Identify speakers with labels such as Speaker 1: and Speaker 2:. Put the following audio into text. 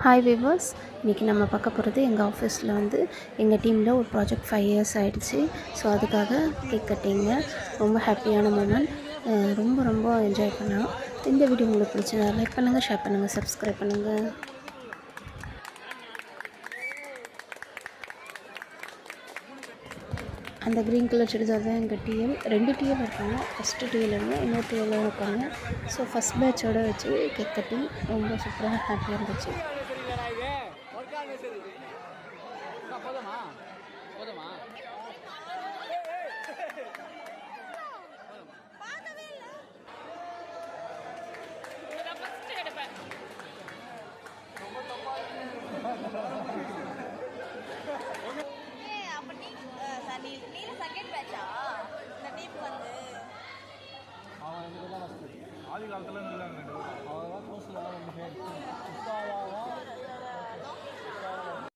Speaker 1: Hi viewers, இன்றைக்கி நம்ம பார்க்க போகிறது எங்கள் ஆஃபீஸில் வந்து எங்கள் டீமில் ஒரு ப்ராஜெக்ட் 5 இயர்ஸ் ஆகிடுச்சு. ஸோ அதுக்காக கேக் கட்டிங்க. ரொம்ப ஹாப்பியான மூமெண்ட். ரொம்ப ரொம்ப என்ஜாய் பண்ணோம். இந்த வீடியோ உங்களுக்கு பிடிச்சதா லைக் பண்ணுங்கள், ஷேர் பண்ணுங்கள், சப்ஸ்கிரைப் பண்ணுங்கள். அந்த க்ரீன் கலர் சுடிதார் தான் எங்கள் டிஎல். 2 டிஎல் இருக்காங்க. ஃபஸ்ட்டு டிஎல்லுங்க, இன்னொரு டிஎல்லும் இருக்காங்க. ஸோ ஃபஸ்ட் பேட்சோடு வச்சு கேக் கட்டிங் ரொம்ப சூப்பராக ஹாப்பியாக இருந்துச்சு.
Speaker 2: ஆதி காலத்தில்